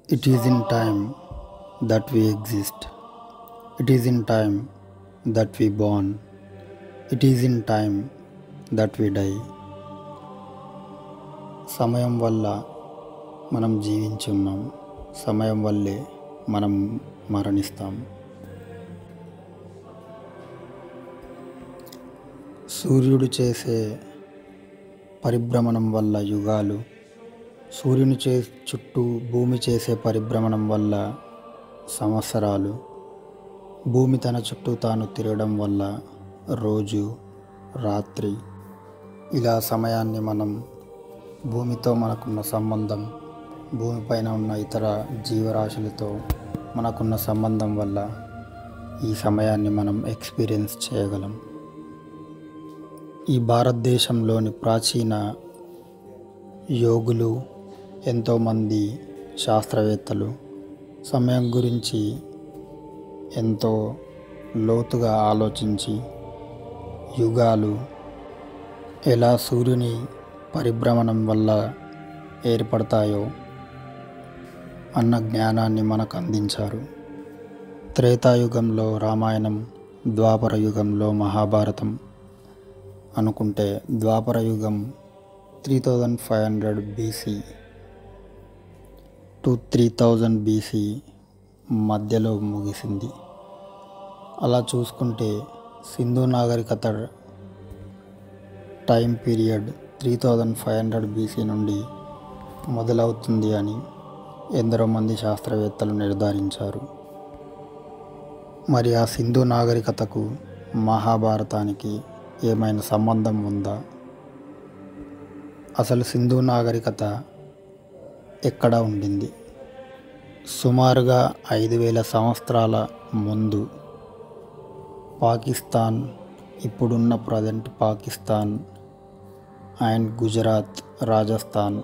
It is in time that we exist. It is in time that we born. It is in time that we die. సమయం వల్ల మనం జీవించి ఉన్నాం. సమయం వల్లే మనం మరణిస్తాం. సూర్యుడు చేసే పరిభ్రమణం వల్ల యుగాలు, సూర్యుని చుట్టూ భూమి చేసే పరిభ్రమణం వల్ల సంవత్సరాలు, భూమి తన చుట్టూ తాను తిరగడం వల్ల రోజు, రాత్రి, ఇలా సమయాన్ని మనం భూమితో మనకున్న సంబంధం, భూమిపైన ఉన్న ఇతర జీవరాశులతో మనకున్న సంబంధం వల్ల ఈ సమయాన్ని మనం ఎక్స్పీరియన్స్ చేయగలం. ఈ భారతదేశంలోని ప్రాచీన యోగులు, ఎంతోమంది శాస్త్రవేత్తలు సమయం గురించి ఎంతో లోతుగా ఆలోచించి యుగాలు ఎలా సూర్యుని పరిభ్రమణం వల్ల ఏర్పడతాయో అన్న జ్ఞానాన్ని మనకు అందించారు. త్రేతాయుగంలో రామాయణం, ద్వాపర యుగంలో మహాభారతం అనుకుంటే ద్వాపర యుగం 3500 BC టు 3000 BC మధ్యలో ముగిసింది. అలా చూసుకుంటే సింధు నాగరికత టైం పీరియడ్ 3500 BC నుండి మొదలవుతుంది అని ఎందరో మంది శాస్త్రవేత్తలు నిర్ధారించారు. మరి ఆ సింధు నాగరికతకు మహాభారతానికి ఏమైనా సంబంధం ఉందా? అసలు సింధు నాగరికత ఎక్కడ ఉండింది? సుమారుగా 5000 సంవత్సరాల ముందు పాకిస్తాన్, ఇప్పుడున్న ప్రజెంట్ పాకిస్తాన్ అండ్ గుజరాత్, రాజస్థాన్,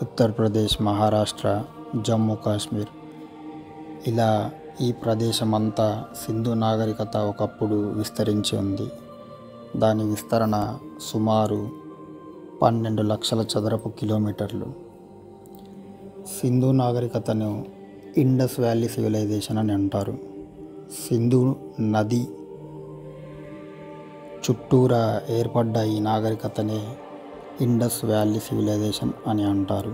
ఉత్తరప్రదేశ్, మహారాష్ట్ర, జమ్మూ కాశ్మీర్, ఇలా ఈ ప్రదేశం అంతా సింధు నాగరికత ఒకప్పుడు విస్తరించి ఉంది. దాని విస్తరణ సుమారు 12 లక్షల చదరపు కిలోమీటర్లు. సింధు నాగరికతను ఇండస్ వ్యాలీ సివిలైజేషన్ అని అంటారు. సింధు నది చుట్టూరా ఏర్పడ్డ ఈ నాగరికతనే ఇండస్ వ్యాలీ సివిలైజేషన్ అని అంటారు.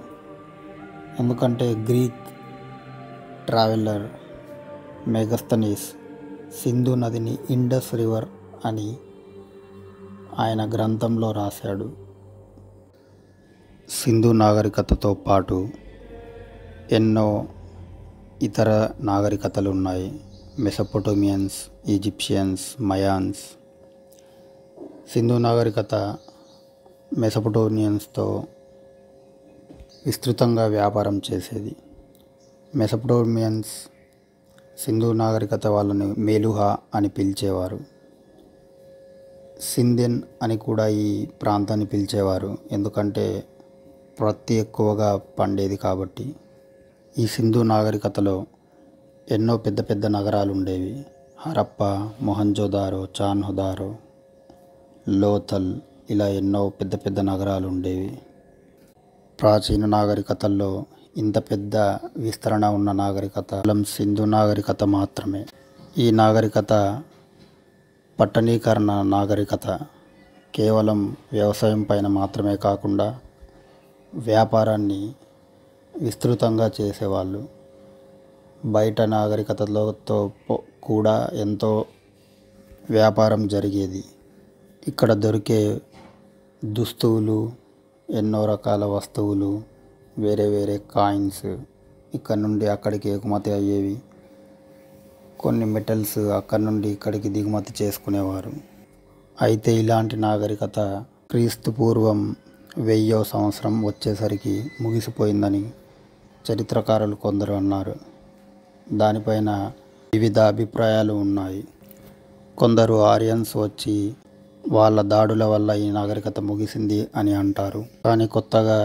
ఎందుకంటే గ్రీక్ ట్రావెలర్ మెగస్తనీస్ సింధు నదిని ఇండస్ రివర్ అని ఆయన గ్రంథంలో రాశాడు. సింధు నాగరికతతో పాటు ఎన్నో ఇతర నాగరికతలు ఉన్నాయి. మెసొపొటేమియన్స్, ఈజిప్షియన్స్, మయాన్స్. సింధు నాగరికత మెసొపొటేమియన్స్తో విస్తృతంగా వ్యాపారం చేసేది. మెసొపొటేమియన్స్ సింధు నాగరికత వాళ్ళని మేలుహా అని పిలిచేవారు. సింధియన్ అని కూడా ఈ ప్రాంతాన్ని పిలిచేవారు, ఎందుకంటే ప్రత్తి ఎక్కువగా పండేది కాబట్టి. ఈ సింధు నాగరికతలో ఎన్నో పెద్ద పెద్ద నగరాలు ఉండేవి. హరప్ప, మొహంజోదారో, చాన్హుదారో, లోథల్, ఇలా ఎన్నో పెద్ద పెద్ద నగరాలు ఉండేవి. ప్రాచీన నాగరికతల్లో ఇంత పెద్ద విస్తరణ ఉన్న నాగరికత సింధు నాగరికత మాత్రమే. ఈ నాగరికత పట్టణీకరణ నాగరికత. కేవలం వ్యవసాయం పైన మాత్రమే కాకుండా వ్యాపారాన్ని విస్తృతంగా చేసేవాళ్ళు. బయట నాగరికతలతో కూడా ఎంతో వ్యాపారం జరిగేది. ఇక్కడ దొరికే దుస్తువులు, ఎన్నో రకాల వస్తువులు, వేరే వేరే కాయిన్స్ ఇక్కడ నుండి అక్కడికి ఎగుమతి అయ్యేవి. కొన్ని మెటల్స్ అక్కడి నుండి ఇక్కడికి దిగుమతి చేసుకునేవారు. అయితే ఇలాంటి నాగరికత క్రీస్తు పూర్వం 1000వ సంవత్సరం వచ్చేసరికి ముగిసిపోయిందని చరిత్రకారులు కొందరు అన్నారు. దానిపైన వివిధ అభిప్రాయాలు ఉన్నాయి. కొందరు ఆరియన్స్ వచ్చి వాళ్ళ దాడుల వల్ల ఈ నాగరికత ముగిసింది అని అంటారు. కానీ కొత్తగా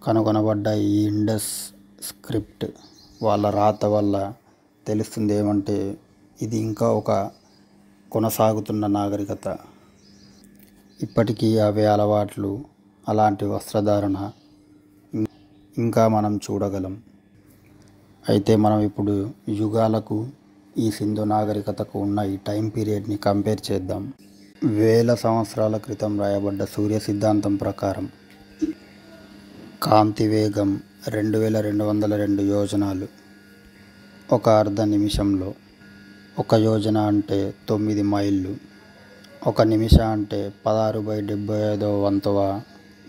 కనుగొనబడ్డ ఈ ఇండస్ స్క్రిప్ట్ వాళ్ళ రాత వల్ల తెలుస్తుంది ఏమంటే ఇది ఇంకా ఒక కొనసాగుతున్న నాగరికత. ఇప్పటికీ అవే అలవాట్లు, అలాంటి వస్త్రధారణ ఇంకా మనం చూడగలం. అయితే మనం ఇప్పుడు యుగాలకు ఈ సింధు నాగరికతకు ఉన్న ఈ టైం పీరియడ్ని కంపేర్ చేద్దాం. వేల సంవత్సరాల క్రితం రాయబడ్డ సూర్య సిద్ధాంతం ప్రకారం కాంతి వేగం 2202 యోజనాలు ఒక అర్ధ నిమిషంలో. ఒక యోజన అంటే 9 మైళ్ళు. ఒక నిమిష అంటే 16/75 వంతువ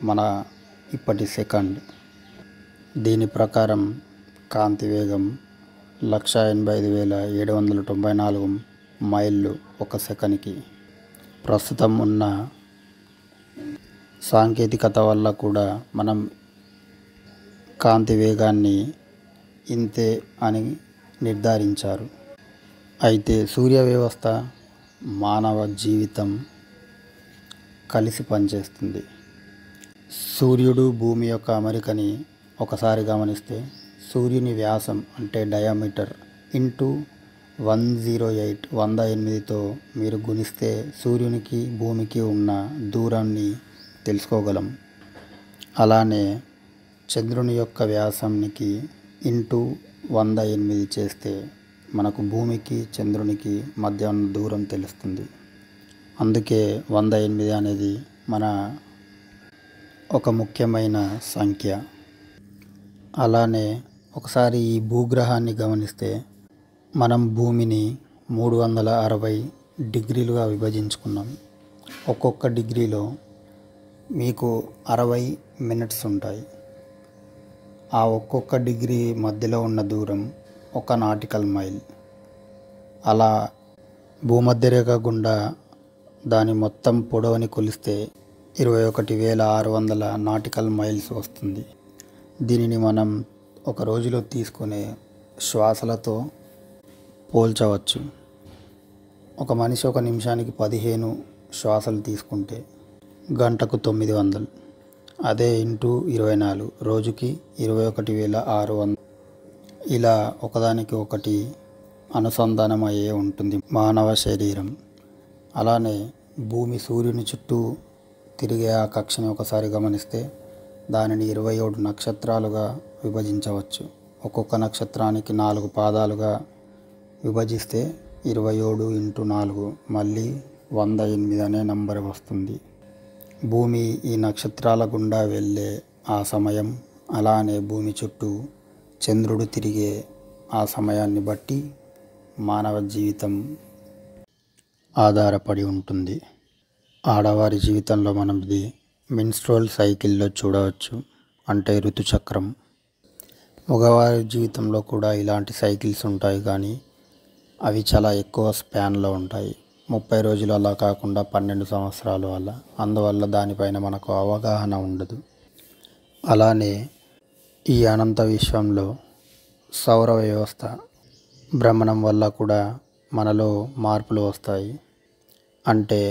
మన ఇప్పటి సెకండ్. దీని ప్రకారం కాంతి వేగం 185,794 మైళ్ళు ఒక సెకన్కి. ప్రస్తుతం ఉన్న సాంకేతికత వల్ల కూడా మనం కాంతి వేగాన్ని ఇంతే అని నిర్ధారించారు. అయితే సూర్య వ్యవస్థ, మానవ జీవితం కలిసి పనిచేస్తుంది. సూర్యుడు భూమి యొక్క అమరికని ఒకసారి గమనిస్తే సూర్యుని వ్యాసం అంటే డయామీటర్ ఇంటూ 108తో మీరు గుణిస్తే సూర్యునికి భూమికి ఉన్న దూరాన్ని తెలుసుకోగలం. అలానే చంద్రుని యొక్క వ్యాసానికి ఇంటూ 108 చేస్తే మనకు భూమికి చంద్రునికి మధ్య ఉన్న దూరం తెలుస్తుంది. అందుకే 108 అనేది మన ఒక ముఖ్యమైన సంఖ్య. అలానే ఒకసారి ఈ భూగ్రహాన్ని గమనిస్తే మనం భూమిని 360 డిగ్రీలుగా విభజించుకున్నాం. ఒక్కొక్క డిగ్రీలో మీకు 60 మినిట్స్ ఉంటాయి. ఆ ఒక్కొక్క డిగ్రీ మధ్యలో ఉన్న దూరం 1 నాటికల్ మైల్. అలా భూమధ్యరేఖ గుండా దాని మొత్తం పొడవుని కొలిస్తే 21,600 నాటికల్ మైల్స్ వస్తుంది. దీనిని మనం ఒక రోజులో తీసుకునే శ్వాసలతో పోల్చవచ్చు. ఒక మనిషి ఒక నిమిషానికి 15 శ్వాసలు తీసుకుంటే గంటకు 900. అదే ఇంటూ 24 రోజుకి 21,600. ఇలా ఒకదానికి ఒకటి అనుసంధానం అయ్యే ఉంటుంది మానవ శరీరం. అలానే భూమి సూర్యుని చుట్టూ తిరిగే ఆ కక్షని ఒకసారి గమనిస్తే దానిని 27 నక్షత్రాలుగా విభజించవచ్చు. ఒక్కొక్క నక్షత్రానికి 4 పాదాలుగా విభజిస్తే 27 × 4 మళ్ళీ 108 అనే నంబర్ వస్తుంది. భూమి ఈ నక్షత్రాల గుండా వెళ్ళే ఆ సమయం, అలానే భూమి చుట్టూ చంద్రుడు తిరిగే ఆ సమయాన్ని బట్టి మానవ జీవితం ఆధారపడి ఉంటుంది. ఆడవారి జీవితంలో మనం ఇది మెన్స్ట్రువల్ సైకిల్లో చూడవచ్చు, అంటే ఋతుచక్రం. మగవారి జీవితంలో కూడా ఇలాంటి సైకిల్స్ ఉంటాయి, కానీ అవి చాలా ఎక్కువ స్పాన్లో ఉంటాయి. 30 రోజులు అలా కాకుండా 12 సంవత్సరాలు అలా. అందువల్ల దానిపైన మనకు అవగాహన ఉండదు. అలానే ఈ అనంత విశ్వంలో సౌర వ్యవస్థ భ్రమణం వల్ల కూడా మనలో మార్పులు వస్తాయి. అంటే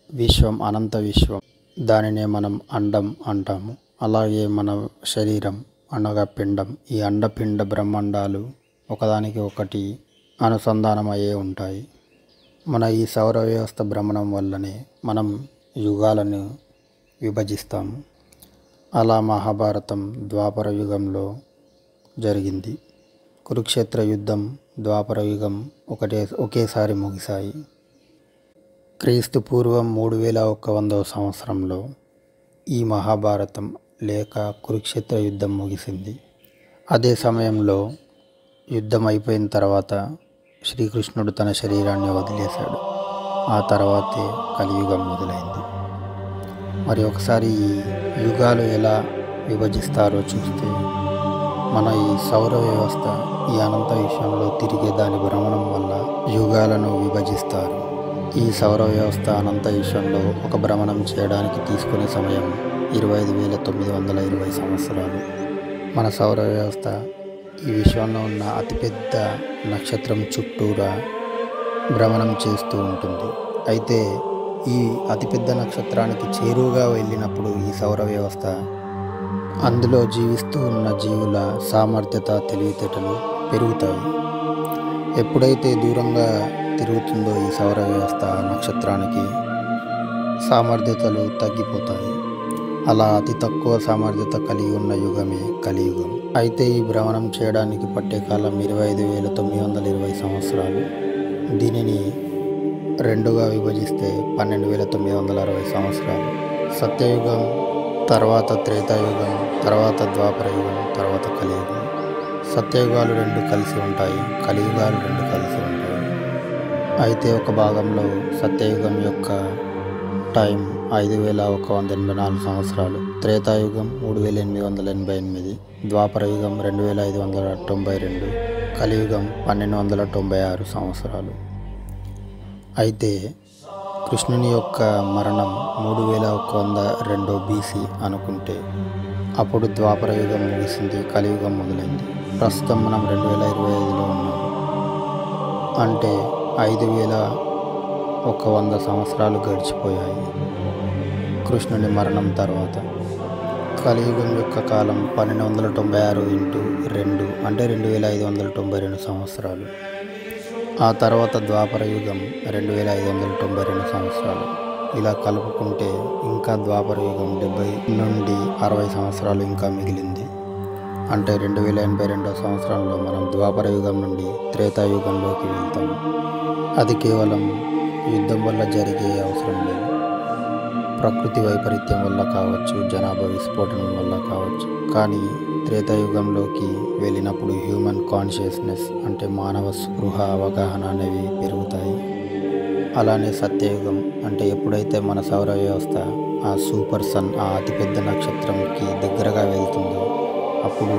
విశ్వం అనంత విశ్వం, దానినే మనం అండం అంటాము. అలాగే మన శరీరం అనగా పిండం, ఈ అండపిండ బ్రహ్మాండాలు ఒకదానికి ఒకటి అనుసంధానం అయ్యే ఉంటాయి. మన ఈ సౌర వ్యవస్థ భ్రమణం వల్లనే మనం యుగాలను విభజిస్తాము. అలా మహాభారతం ద్వాపర యుగంలో జరిగింది. కురుక్షేత్ర యుద్ధం, ద్వాపర యుగం ఒకేసారి ముగిశాయి. క్రీస్తు పూర్వం 3100వ సంవత్సరంలో ఈ మహాభారతం లేక కురుక్షేత్ర యుద్ధం ముగిసింది. అదే సమయంలో యుద్ధం అయిపోయిన తర్వాత శ్రీకృష్ణుడు తన శరీరాన్ని వదిలేశాడు. ఆ తర్వాతే కలియుగం మొదలైంది. మరి ఒకసారి ఈ యుగాలు ఎలా విభజిస్తారో చూస్తే మన ఈ సౌర వ్యవస్థ ఈ అనంత విశ్వంలో తిరిగే దాని భ్రమణం వల్ల యుగాలను విభజిస్తారు. ఈ సౌర వ్యవస్థ అనంత విశ్వంలో ఒక భ్రమణం చేయడానికి తీసుకునే సమయం 25,920 సంవత్సరాలు. మన సౌర వ్యవస్థ ఈ విశ్వంలో ఉన్న అతిపెద్ద నక్షత్రం చుట్టూరా భ్రమణం చేస్తూ ఉంటుంది. అయితే ఈ అతిపెద్ద నక్షత్రానికి చేరువుగా వెళ్ళినప్పుడు ఈ సౌర వ్యవస్థ అందులో జీవిస్తూ ఉన్న జీవుల సామర్థ్యత, తెలివితేటలు పెరుగుతాయి. ఎప్పుడైతే దూరంగా తిరుగుతుందో ఈ సౌర వ్యవస్థ నక్షత్రానికి సామర్థ్యతలు తగ్గిపోతాయి. అలా అతి తక్కువ సామర్థ్యత కలిగి ఉన్న యుగమే కలియుగం. అయితే ఈ భ్రమణం చేయడానికి పట్టే కాలం 25,920 సంవత్సరాలు. దీనిని రెండుగా విభజిస్తే 12,960 సంవత్సరాలు. సత్యయుగం తర్వాత త్రేతాయుగం, తర్వాత ద్వాపరయుగం, తర్వాత కలియుగం. సత్యయుగాలు రెండు కలిసి ఉంటాయి, కలియుగాలు రెండు కలిసి ఉంటాయి. అయితే ఒక భాగంలో సత్యయుగం యొక్క టైం 5,184 సంవత్సరాలు, త్రేతాయుగం 3,888, ద్వాపరయుగం 2,592, కలియుగం 1,296 సంవత్సరాలు. అయితే కృష్ణుని యొక్క మరణం 3,102 BC అనుకుంటే అప్పుడు ద్వాపరయుగం ముగిసింది, కలియుగం మొదలైంది. ప్రస్తుతం మనం 2025లో ఉన్నాం. అంటే 5,100 సంవత్సరాలు గడిచిపోయాయి కృష్ణుని మరణం తర్వాత. కలియుగం యొక్క కాలం 1296 ఇంటూ 2 అంటే 2,592 సంవత్సరాలు. ఆ తర్వాత ద్వాపరయుగం 2,592 సంవత్సరాలు. ఇలా కలుపుకుంటే ఇంకా ద్వాపరయుగం 70 నుండి 60 సంవత్సరాలు ఇంకా మిగిలింది. అంటే 2082 సంవత్సరంలో మనం ద్వాపరయుగం నుండి త్రేతాయుగంలోకి వెళ్తాం. అది కేవలం యుద్ధం వల్ల జరిగే అవసరం లేదు. ప్రకృతి వైపరీత్యం వల్ల కావచ్చు, జనాభా విస్ఫోటనం వల్ల కావచ్చు. కానీ త్రేతాయుగంలోకి వెళ్ళినప్పుడు హ్యూమన్ కాన్షియస్నెస్ అంటే మానవ స్పృహ, అవగాహన అనేవి పెరుగుతాయి. అలానే సత్యయుగం అంటే ఎప్పుడైతే మన సౌర వ్యవస్థ ఆ సూపర్ సన్, ఆ అతిపెద్ద నక్షత్రంకి దగ్గరగా వెళ్తుందో అప్పుడు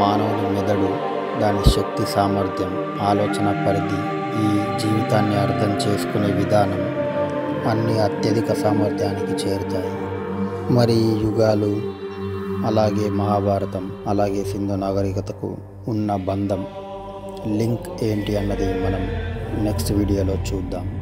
మానవుని మెదడు, దాని శక్తి సామర్థ్యం, ఆలోచన పరిధి, ఈ జీవితాన్ని అర్థం చేసుకునే విధానం అన్నీ అత్యధిక సామర్థ్యానికి చేరుతాయి. మరి ఈ యుగాలు, అలాగే మహాభారతం, అలాగే సింధు నాగరికతకు ఉన్న బంధం, లింక్ ఏంటి అన్నది మనం నెక్స్ట్ వీడియోలో చూద్దాం.